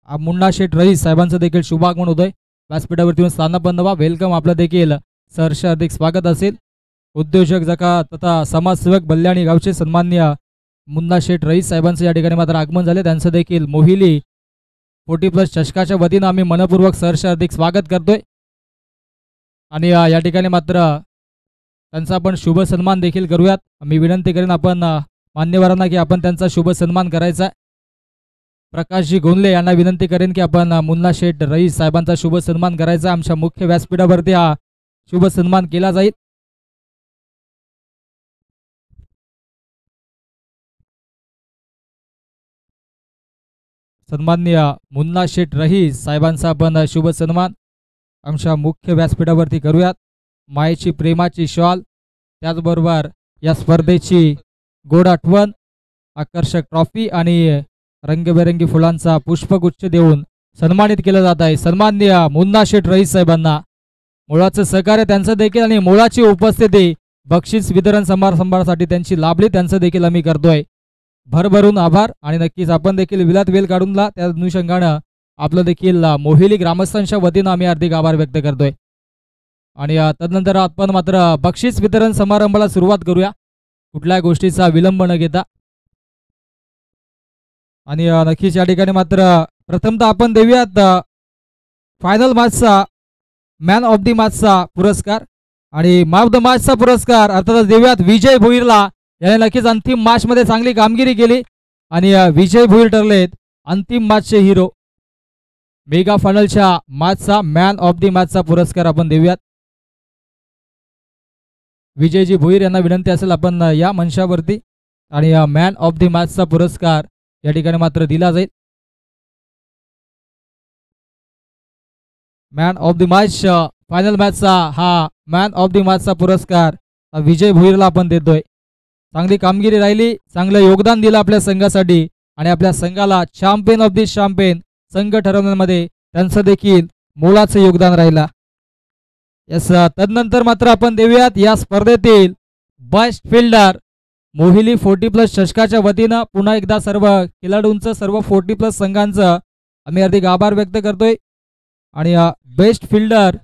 मुन्ना शेठ रईस साहेबांचं देखील शुभागमन होतंय. व्यासपीठावरती स्थानापन्न व्हा. वेलकम. आपलं देखील सहर्ष हार्दिक स्वागत असेल. उद्योजक जका तथा समाजसेवक बल्याणी गावचे सन्मान्य मुन्ना शेठ रईस साहेबांचं या ठिकाणी मात्र आगमन झाले. त्यांचं देखील मोहिली 40+ चषकाच्या वतीनं आम्ही मनपूर्वक सहर्ष हार्दिक स्वागत करतोय. आणि या ठिकाणी मात्र त्यांचा आपण शुभ सन्मान देखील करूयात. मी विनंती करेन आपण मान्यवरांना की आपण त्यांचा शुभ सन्मान करायचा आहे. प्रकाशजी गोंदले यांना विनंती करेन की आपण मुन्ना शेठ रईस साहेबांचा शुभ सन्मान करायचा. आमच्या मुख्य व्यासपीठावरती हा शुभ सन्मान केला जाईल. सन्माननीय मुन्ना शेठ रईस साहेबांचा आपण शुभ सन्मान आमच्या मुख्य व्यासपीठावरती करूयात. मायेची प्रेमाची शॉल, त्याचबरोबर या स्पर्धेची गोड आठवण, आकर्षक ट्रॉफी आणि रंगबेरंगी फुलांचा पुष्पगुच्छ देऊन सन्मानित केलं जात आहे. सन्माननीय मुन्ना शेठ रईस साहेबांना मुळाचं सहकार्य त्यांचं देखील आणि मुळाची उपस्थिती बक्षीस वितरण समारंभासाठी त्यांची लाभली त्यांचं देखील आम्ही करतोय. भरभरून आभार. आणि नक्कीच आपण देखील विलात वेल काढून ला त्या अनुषंगानं आपलं देखील मोहिली ग्रामस्थांच्या वतीनं आम्ही हार्दिक आभार व्यक्त करतोय. आणि तदनंतर आपण मात्र बक्षीस वितरण समारंभाला सुरुवात करूया कुठल्या गोष्टीचा विलंब न घेता. आणि नक्कीच या ठिकाणी मात्र प्रथमतः आपण देऊयात फायनल मॅचचा मॅन ऑफ द मॅचचा पुरस्कार. आणि मॅन ऑफ द मॅचचा पुरस्कार अर्थातच देऊयात विजय भोईरला. याने नक्कीच अंतिम मॅचमध्ये चांगली कामगिरी केली आणि विजय भोईर ठरलेत अंतिम मॅचचे हिरो. मेगा फायनलच्या मॅचचा मॅन ऑफ द मॅचचा पुरस्कार आपण देऊयात. विजयजी भोईर यांना विनंती असेल आपण या मंचावरती. आणि मॅन ऑफ द मॅचचा पुरस्कार या ठिकाणी मात्र दिला जाईल. Man of the match final मॅचचा हा मॅन ऑफ द मॅचचा पुरस्कार विजय भोईरला आपण देतोय. चांगली कामगिरी राहिली, चांगलं योगदान दिलं आपल्या संघासाठी आणि आपल्या संघाला चॅम्पियन ऑफ द चॅम्पियन संघ ठरवण्यामध्ये त्यांचं देखील मोलाचं योगदान राहिला. तदनंतर मात्र आपण देऊयात या स्पर्धेतील बेस्ट फिल्डर. मोहिली 40+ चषकाच्या वतीनं पुन्हा एकदा सर्व खेळाडूंचं सर्व 40+ संघांचं आम्ही हार्दिक आभार व्यक्त करतोय. आणि बेस्ट फिल्डर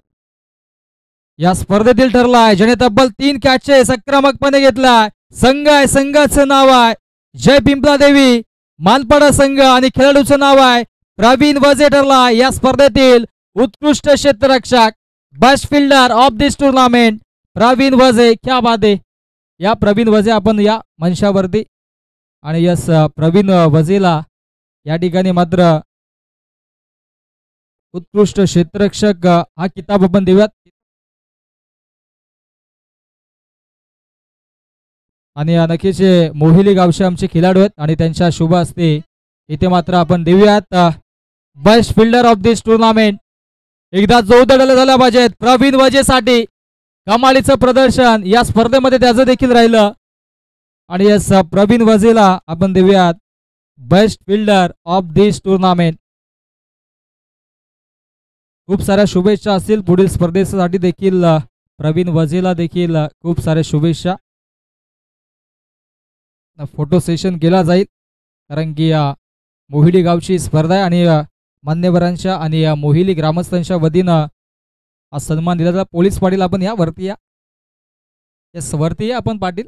या स्पर्धेतील ठरला आहे ज्याने तब्बल 3 कॅचेस आक्रमकपणे घेतलाय. संघ आहे, संघाचं नाव आहे जय पिंपला देवी मानपाडा संघ आणि खेळाडूचं नाव आहे प्रवीण वजे ठरला या स्पर्धेतील उत्कृष्ट क्षेत्ररक्षक. Best fielder of this tournament Praveen Waje. क्या बात आहे. या प्रवीण वजे आपण या मंचावरती. आणि यस प्रवीण वजेला या ठिकाणी मात्र उत्कृष्ट क्षेत्ररक्षक हा किताब आपण देऊयात. आणि नक्कीच मोहिली गावचे आमचे खेळाडू आहेत आणि त्यांच्या शुभ हस्ते इथे मात्र आपण देऊयात best fielder of this tournament. एकदा जोरदार झाला पाहिजेत प्रवीण वजेसाठी. कमालीचं प्रदर्शन या स्पर्धेमध्ये त्याचं देखील राहिलं. आणि यस प्रवीण वजेला आपण देऊयात best fielder of this tournament. खूप साऱ्या शुभेच्छा असतील पुढील स्पर्धेसाठी देखील. प्रवीण वजेला देखील खूप साऱ्या शुभेच्छा. फोटो सेशन केला जाईल कारण की मोहिली गावची स्पर्धा आहे आणि मान्यवरांच्या आणि मोहिली ग्रामस्थांच्या वतीनं हा सन्मान दिला जातो. पोलीस पाटील आपण या वरती या. यस वरती या आपण पाटील.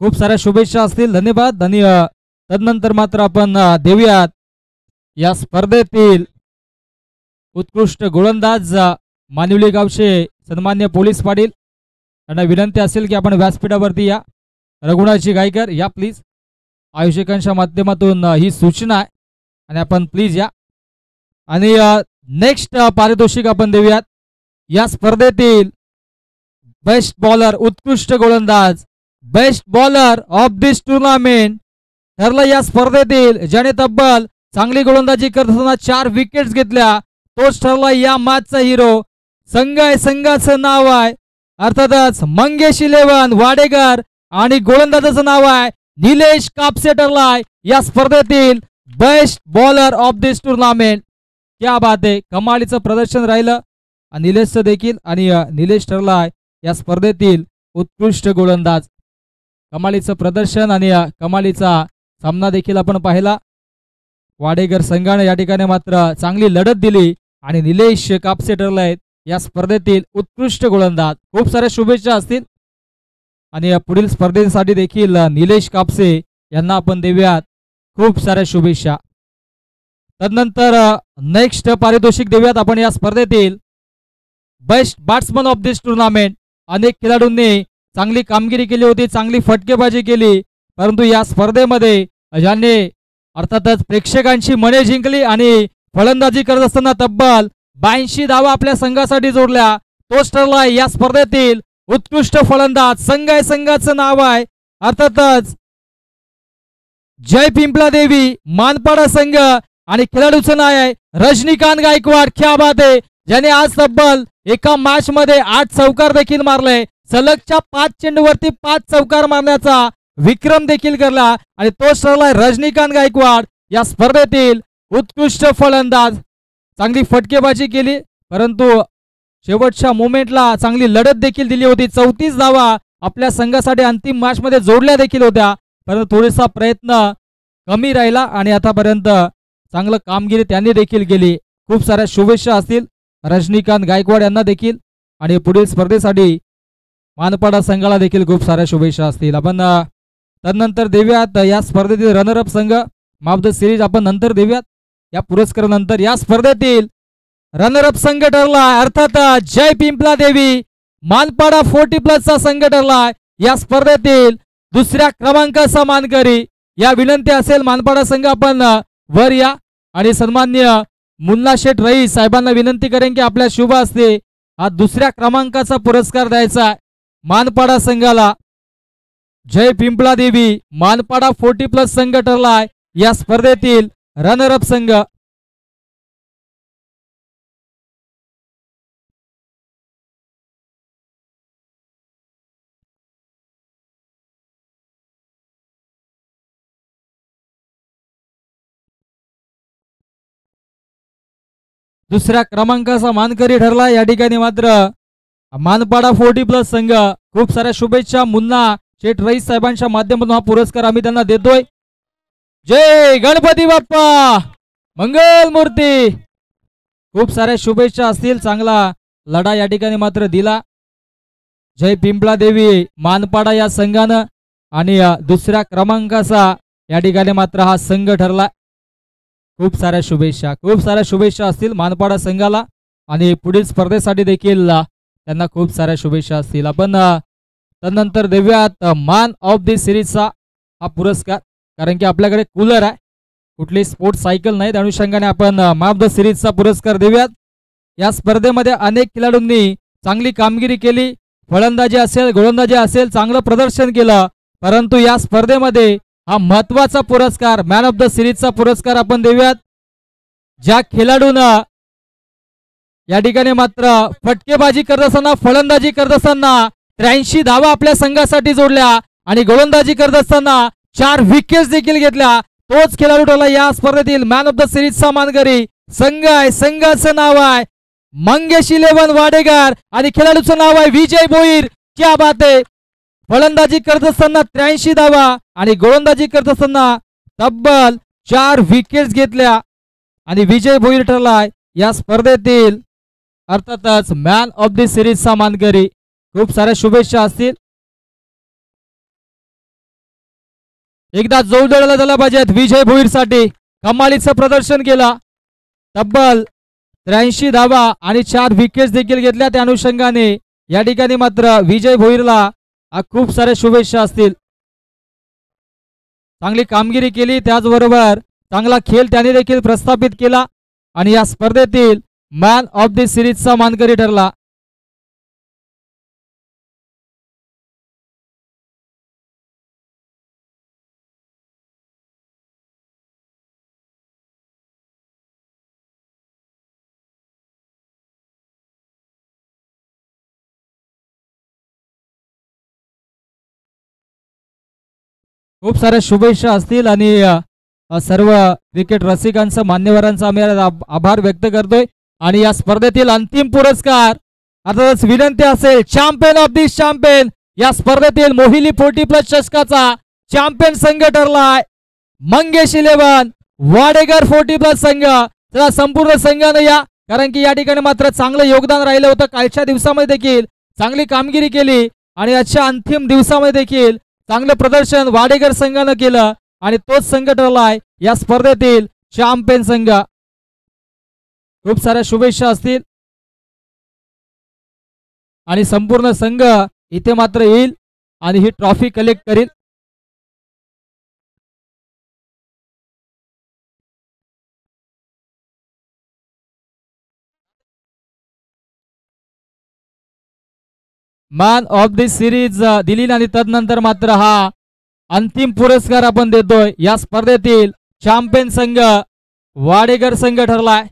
खूप साऱ्या शुभेच्छा असतील. धन्यवाद. धन्यवाद. तदनंतर मात्र आपण देऊयात या स्पर्धेतील उत्कृष्ट गोलंदाज मानिवली गावचे सन्मान्य पोलीस पाटील यांना विनंती असेल की आपण व्यासपीठावरती या. रघुनाथजी गायकर या प्लीज. आयोजकांच्या माध्यमातून ही सूचना आहे आणि आपण प्लीज या. आणि नेक्स्ट पारितोषिक आपण देऊयात या स्पर्धेतील बेस्ट बॉलर उत्कृष्ट गोलंदाज best bowler of this tournament ठरलं या स्पर्धेतील ज्याने तब्बल चांगली गोलंदाजी करत असताना 4 विकेट्स घेतल्या. तोच ठरला या मॅचचा हिरो. संघ आहे, संघाचं नाव आहे अर्थातच मंगेश 11 वाडेकर आणि गोलंदाजाचं नाव आहे निलेश कापसे ठरलाय या स्पर्धेतील best bowler of this tournament. क्या बात आहे. कमालीचं प्रदर्शन राहिलं निलेशचं देखील. आणि निलेश ठरलाय या स्पर्धेतील उत्कृष्ट गोलंदाज. कमालीचं प्रदर्शन आणि कमालीचा सामना देखील आपण पाहिला. वाडेकर संघाने या ठिकाणी मात्र चांगली लढत दिली आणि निलेश कापसे ठरलाय या स्पर्धेतील उत्कृष्ट गोलंदाज. खूप साऱ्या शुभेच्छा असतील आणि या पुढील स्पर्धेसाठी देखील निलेश कापसे यांना आपण देऊयात खूप साऱ्या शुभेच्छा. तदनंतर नेक्स्ट पारितोषिक देऊयात आपण या स्पर्धेतील best batsman of this tournament. अनेक खेळाडूंनी चांगली कामगिरी केली होती, चांगली फटकेबाजी केली, परंतु या स्पर्धेमध्ये ज्यांनी अर्थातच प्रेक्षकांची मने जिंकली आणि फलंदाजी करत असताना तब्बल 82 धावा आपल्या संघासाठी जोडल्या, तोच ठरला या स्पर्धेतील उत्कृष्ट फलंदाज. संघाचं नाव आहे अर्थातच जय पिंपला देवी मानपाडा संघ आणि खेळाडूचं नाव आहे रजनीकांत गायकवाड. क्या बात आहे, ज्याने आज तब्बल एका मॅच मध्ये 8 चौकार देखील मारले, सलगच्या 5 चेंडूवरती 5 चौकार मारण्याचा विक्रम देखील करला आणि तोच ठरलाय रजनीकांत गायकवाड या स्पर्धेतील उत्कृष्ट फलंदाज. चांगली फटकेबाजी केली, परंतु शेवटच्या मोमेंटला चांगली लढत देखील दिली होती. 34 धावा आपल्या संघासाठी अंतिम मॅच मध्ये जोडल्या देखील होत्या, परंतु थोडासा प्रयत्न कमी राहिला आणि आतापर्यंत चांगलं कामगिरी त्यांनी देखील केली. खूप साऱ्या शुभेच्छा असतील रजनीकांत गायकवाड यांना देखील आणि पुढील स्पर्धेसाठी मानपाडा संघाला देखील खूप साऱ्या शुभेच्छा असतील. आपण तदनंतर देऊयात या स्पर्धेतील रनरअप संघ ऑफ द सिरीज आपण नंतर देऊयात या पुरस्कारानंतर. या स्पर्धेतील रनरअप संघ ठरला अर्थात जय पिंपला देवी मानपाडा 40+ चा संघ ठरला या स्पर्धेतील दुसऱ्या क्रमांकाचा मानकरी. या विनंती असेल मानपाडा संघ आपण वर या आणि सन्माननीय मुन्ना शेठ रईस साहेबांना विनंती करेन की आपल्या शुभ हस्ते हा दुसऱ्या क्रमांकाचा पुरस्कार द्यायचा मानपाडा संघाला. जय पिंपला देवी मानपाडा 40+ संघ ठरलाय या स्पर्धेतील रनरअप संघ. दुसऱ्या क्रमांकाचा मानकरी ठरला या ठिकाणी मात्र मानपाडा 40+ संघ. खूप साऱ्या शुभेच्छा मुन्ना शेठ रईस साहेबांच्या माध्यमातून हा पुरस्कार आम्ही त्यांना देतोय. जय गणपती बाप्पा मंगल मूर्ती. खूप साऱ्या शुभेच्छा असतील, चांगला लढा या ठिकाणी मात्र दिला जय पिंपळा देवी मानपाडा या संघानं आणि दुसऱ्या क्रमांकाचा या ठिकाणी मात्र हा संघ ठरला. खूप साऱ्या शुभेच्छा असतील मानपाडा संघाला आणि पुढील स्पर्धेसाठी देखील त्यांना खूप साऱ्या शुभेच्छा असतील. आपण तदनंतर देऊयात मॅन ऑफ द सिरीजचा हा पुरस्कार, कारण की आपल्याकडे कूलर आहे, कुठली स्पोर्ट्स सायकल नाही, त्या अनुषंगाने आपण मॅन ऑफ द सिरीजचा पुरस्कार देऊयात. या स्पर्धेमध्ये अनेक खेळाडूंनी चांगली कामगिरी केली, फलंदाजी असेल गोलंदाजी असेल चांगलं प्रदर्शन केलं, परंतु या स्पर्धेमध्ये हा महत्वाचा पुरस्कार मॅन ऑफ द सिरीजचा पुरस्कार आपण देऊयात ज्या खेळाडूंना या ठिकाणी मात्र फटकेबाजी करत असताना फलंदाजी करत असताना 83 धावा आपल्या संघासाठी जोडल्या आणि गोलंदाजी करत असताना 4 विकेट्स देखील घेतल्या. तोच खेळाडू ठरला या स्पर्धेतील मॅन ऑफ द सिरीजचा मानकरी. संघाचं नाव आहे मंगेश 11 वाडेकर आणि खेळाडूचं नाव आहे विजय भोईर. क्या बात आहे, फलंदाजी करत असताना 83 धावा आणि गोलंदाजी करत असताना तब्बल 4 विकेट्स घेतल्या आणि विजय भोईर ठरलाय या स्पर्धेतील अर्थातच मॅन ऑफ द सिरीजचा मानकरी. खूप साऱ्या शुभेच्छा असतील. एकदा जोरदार झाला पाहिजेत विजय भोईर साठी. कमालीचं प्रदर्शन केलं, तब्बल 83 धावा आणि 4 विकेट्स देखील घेतल्या. त्या अनुषंगाने या ठिकाणी मात्र विजय भोईरला खूप साऱ्या शुभेच्छा असतील. चांगली कामगिरी केली, त्याचबरोबर चांगला खेळ त्याने देखील प्रस्थापित केला आणि या स्पर्धेतील मॅन ऑफ द सिरीजचा मानकरी ठरला. खूप साऱ्या शुभेच्छा असतील आणि सर्व क्रिकेट रसिकांचा मान्यवरांचा आम्ही आभार व्यक्त करतोय. आणि या स्पर्धेतील अंतिम पुरस्कार अर्थातच विनंती असेल चॅम्पियन ऑफ दिस चॅम्पियन या स्पर्धेतील मोहिनी 40+ चषकाचा चॅम्पियन संघ ठरलाय मंगेश 11 वाडेकर 40+ संघ. चला संपूर्ण संघानं या, कारण की या ठिकाणी मात्र चांगलं योगदान राहिलं होतं. कालच्या दिवसामध्ये देखील चांगली कामगिरी केली आणि आजच्या अंतिम दिवसामध्ये देखील चांगलं प्रदर्शन वाडेकर संघानं केलं आणि तोच संघ ठरलाय या स्पर्धेतील चॅम्पियन संघ. खूप साऱ्या शुभेच्छा असतील आणि संपूर्ण संघ इथे मात्र येईल आणि ही ट्रॉफी कलेक्ट करील. मॅन ऑफ द सिरीज दिली आणि तदनंतर मात्र हा अंतिम पुरस्कार आपण देतोय. या स्पर्धेतील चॅम्पियन संघ वाडेकर संघ ठरलाय.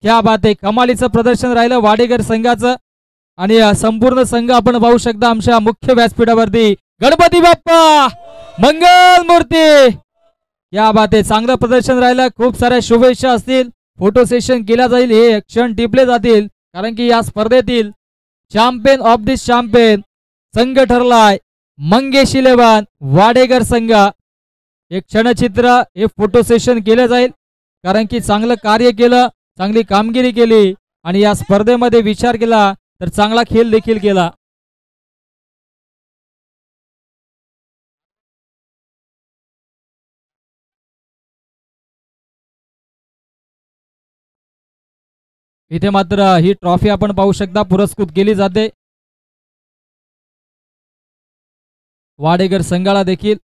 क्या बात आहे, कमालीचं प्रदर्शन राहिलं वाडेकर संघाचं आणि संपूर्ण संघ आपण पाहू शकता आमच्या मुख्य व्यासपीठावरती. गणपती बाप्पा मंगल मूर्ती. क्या बात आहे, चांगलं प्रदर्शन राहिलं. खूप साऱ्या शुभेच्छा असतील. फोटो सेशन केला जाईल, हे क्षण टिपले जातील, कारण की या स्पर्धेतील चॅम्पियन ऑफ दिस चॅम्पियन संघ ठरलाय मंगेश 11 वाडेकर संघ. एक क्षणचित्र, हे फोटो सेशन केलं जाईल, कारण की चांगलं कार्य केलं, चांगली कामगिरी केली आणि या स्पर्धेमध्ये विचार केला तर चांगला खेळ देखील केला. इथे मात्र ही ट्रॉफी आपण पाहू शकता पुरस्कृत केली जाते वाडेकर संघाला देखील.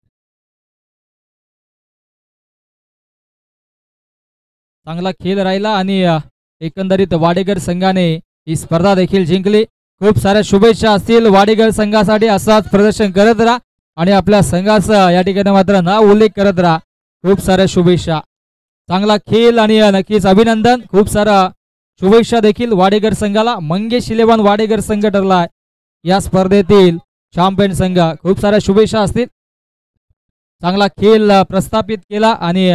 चांगला खेळ राहिला आणि एकंदरीत वाडेकर संघाने ही स्पर्धा देखील जिंकली. खूप साऱ्या शुभेच्छा असतील वाडेकर संघासाठी. असाच प्रदर्शन करत राहा आणि आपल्या संघाचा या ठिकाणी मात्र नाव उल्लेख करत राहा. खूप साऱ्या शुभेच्छा, चांगला खेळ आणि नक्कीच अभिनंदन. खूप सारा शुभेच्छा देखील वाडेकर संघाला. मंगेश 11 वाडेकर संघ ठरला या स्पर्धेतील चॅम्पियन संघ. खूप साऱ्या शुभेच्छा असतील. चांगला खेळ प्रस्थापित केला आणि